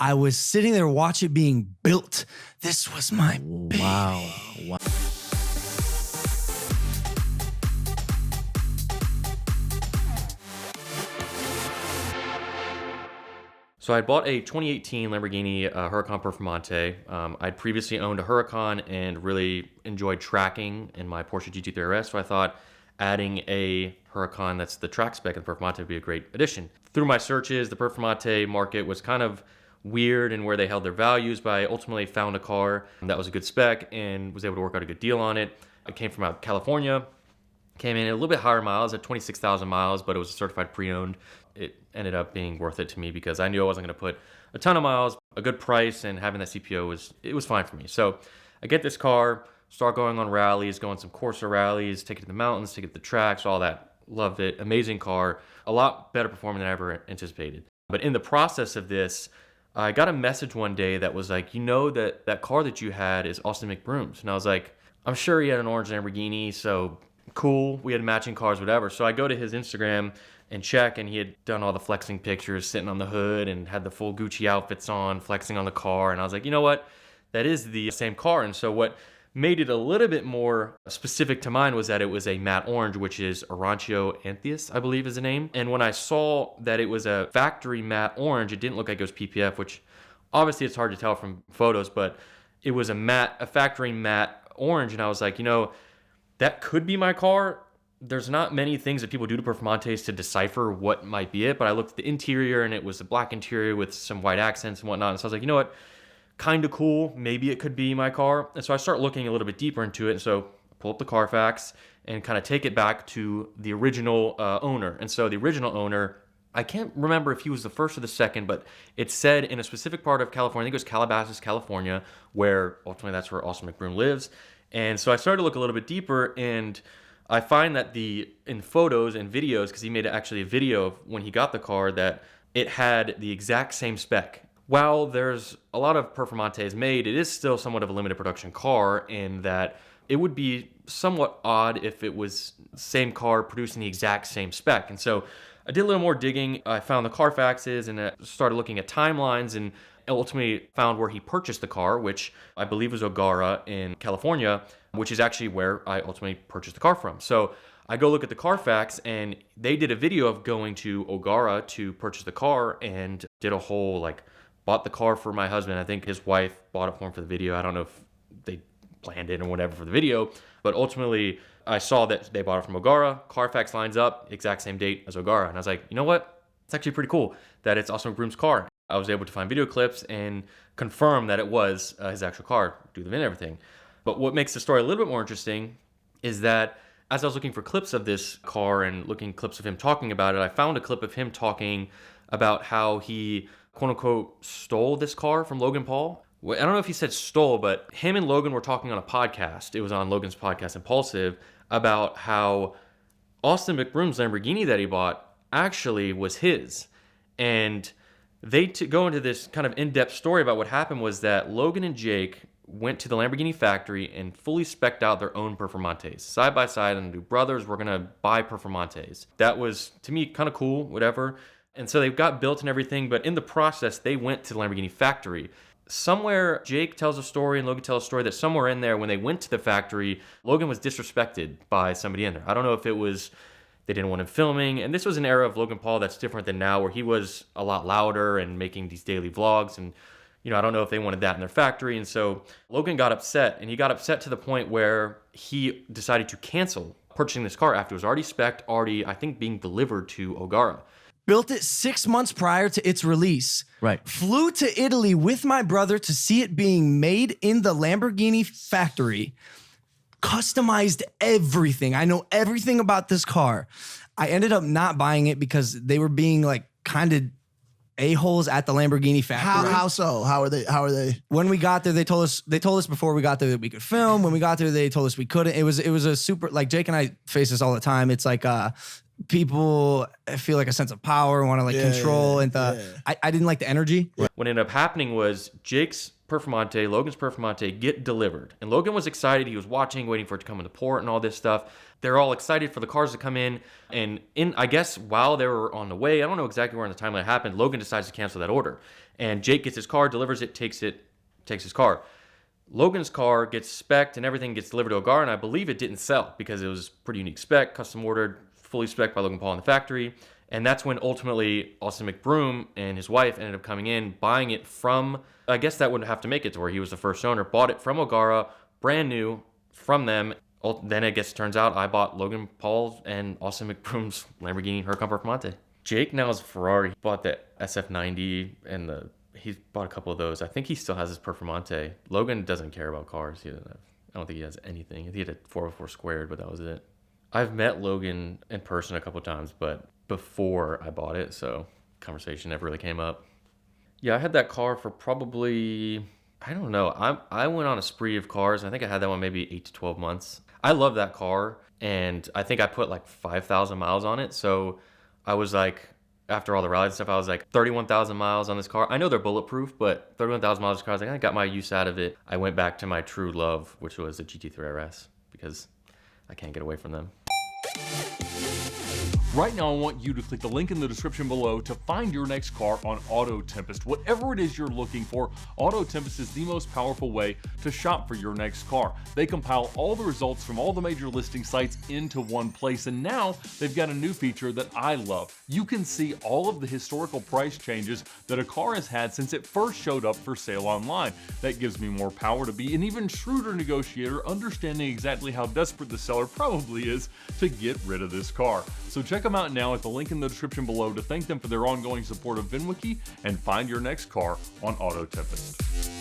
I was sitting there watching it being built. This was my baby. Wow. So I bought a 2018 Lamborghini Huracan Performante. I'd previously owned a Huracan and really enjoyed tracking in my Porsche GT3 RS, so I thought adding a Huracan that's the track spec of the Performante would be a great addition. Through my searches, the Performante market was kind of weird in where they held their values, but I ultimately found a car that was a good spec and was able to work out a good deal on it. It came from out California, came in a little bit higher miles at 26,000 miles, but it was a certified pre-owned. It ended up being worth it to me because I knew I wasn't going to put a ton of miles, a good price, and having that CPO was fine for me. So I get this car, start going on rallies, going some Corsa rallies, take it to the mountains, take it to the tracks, all that. Loved it. Amazing car. A lot better performing than I ever anticipated. But in the process of this, I got a message one day that was like, you know that car that you had is Austin McBroom's. And I was like, I'm sure he had an orange Lamborghini, so cool. We had matching cars, whatever. So I go to his Instagram and check, and he had done all the flexing pictures, sitting on the hood and had the full Gucci outfits on, flexing on the car. And I was like, you know what? That is the same car. And so what made it a little bit more specific to mine was that it was a matte orange, which is Orancio Anthias, I believe is the name. And when I saw that it was a factory matte orange, it didn't look like it was PPF, which obviously it's hard to tell from photos, but it was a factory matte orange. And I was like, you know, that could be my car. There's not many things that people do to Performantes to decipher what might be it, but I looked at the interior and it was a black interior with some white accents and whatnot. And so I was like, you know what? Kind of cool. Maybe it could be my car. And so I start looking a little bit deeper into it. And so I pull up the Carfax and kind of take it back to the original owner. And so the original owner, I can't remember if he was the first or the second, but it said in a specific part of California, I think it was Calabasas, California, where ultimately that's where Austin McBroom lives. And so I started to look a little bit deeper, and I find that in photos and videos, because he made actually a video of when he got the car, that it had the exact same spec. While there's a lot of Performantes made, it is still somewhat of a limited production car in that it would be somewhat odd if it was the same car producing the exact same spec. And so I did a little more digging. I found the Carfaxes and I started looking at timelines and ultimately found where he purchased the car, which I believe was O'Gara in California, which is actually where I ultimately purchased the car from. So I go look at the Carfax, and they did a video of going to O'Gara to purchase the car and did a whole, bought the car for my husband. I think his wife bought it for him for the video. I don't know if they planned it or whatever for the video, but ultimately I saw that they bought it from O'Gara. Carfax lines up, exact same date as O'Gara. And I was like, you know what? It's actually pretty cool that it's Austin McBroom's car. I was able to find video clips and confirm that it was his actual car, do the VIN and everything. But what makes the story a little bit more interesting is that as I was looking for clips of this car and looking clips of him talking about it, I found a clip of him talking about how he, quote unquote, stole this car from Logan Paul. I don't know if he said stole, but him and Logan were talking on a podcast. It was on Logan's podcast, Impulsive, about how Austin McBroom's Lamborghini that he bought actually was his. And they go into this kind of in-depth story about what happened was that Logan and Jake went to the Lamborghini factory and fully spec'd out their own Performantes. Side by side, and the brothers were going to buy Performantes. That was, to me, kind of cool, whatever. And so they got built and everything, but in the process, they went to the Lamborghini factory. Somewhere, Jake tells a story and Logan tells a story that somewhere in there, when they went to the factory, Logan was disrespected by somebody in there. I don't know if it was they didn't want him filming. And this was an era of Logan Paul that's different than now, where he was a lot louder and making these daily vlogs. And, I don't know if they wanted that in their factory. And so Logan got upset, and he got upset to the point where he decided to cancel purchasing this car after it was already spec'd, I think, being delivered to O'Gara. Built it 6 months prior to its release. Right. Flew to Italy with my brother to see it being made in the Lamborghini factory. Customized everything. I know everything about this car. I ended up not buying it because they were being kind of a-holes at the Lamborghini factory. How so? How are they? When we got there, they told us before we got there that we could film. When we got there, they told us we couldn't. It was a super, Jake and I face this all the time. It's people feel a sense of power, want to control. I didn't like the energy. What ended up happening was Jake's Performante, Logan's Performante, get delivered. And Logan was excited. He was watching, waiting for it to come into port and all this stuff. They're all excited for the cars to come in. And I guess while they were on the way, I don't know exactly where in the timeline it happened, Logan decides to cancel that order. And Jake gets his car, delivers it, takes his car. Logan's car gets spec'd and everything gets delivered to a car, and I believe it didn't sell because it was pretty unique spec, custom ordered, fully spec'd by Logan Paul in the factory. And that's when ultimately Austin McBroom and his wife ended up coming in, buying it from, I guess that wouldn't have to make it to where he was the first owner, bought it from O'Gara, brand new from them. Then it turns out I bought Logan Paul and Austin McBroom's Lamborghini Huracan Performante. Jake now has a Ferrari. He bought the SF90 and he bought a couple of those. I think he still has his Performante. Logan doesn't care about cars. I don't think he has anything. He had a 404 squared, but that was it. I've met Logan in person a couple of times, but before I bought it, so conversation never really came up. Yeah, I had that car for probably, I don't know. I went on a spree of cars. I think I had that one maybe 8 to 12 months. I love that car, and I think I put like 5,000 miles on it. So I was like, after all the rallies and stuff, I was like 31,000 miles on this car. I know they're bulletproof, but 31,000 miles of this car, I was like, I got my use out of it. I went back to my true love, which was the GT3 RS, because I can't get away from them. Right now, I want you to click the link in the description below to find your next car on AutoTempest. Whatever it is you're looking for, AutoTempest is the most powerful way to shop for your next car. They compile all the results from all the major listing sites into one place, and now they've got a new feature that I love. You can see all of the historical price changes that a car has had since it first showed up for sale online. That gives me more power to be an even shrewder negotiator, understanding exactly how desperate the seller probably is to get rid of this car. So check them out now at the link in the description below to thank them for their ongoing support of VINwiki and find your next car on AutoTempest.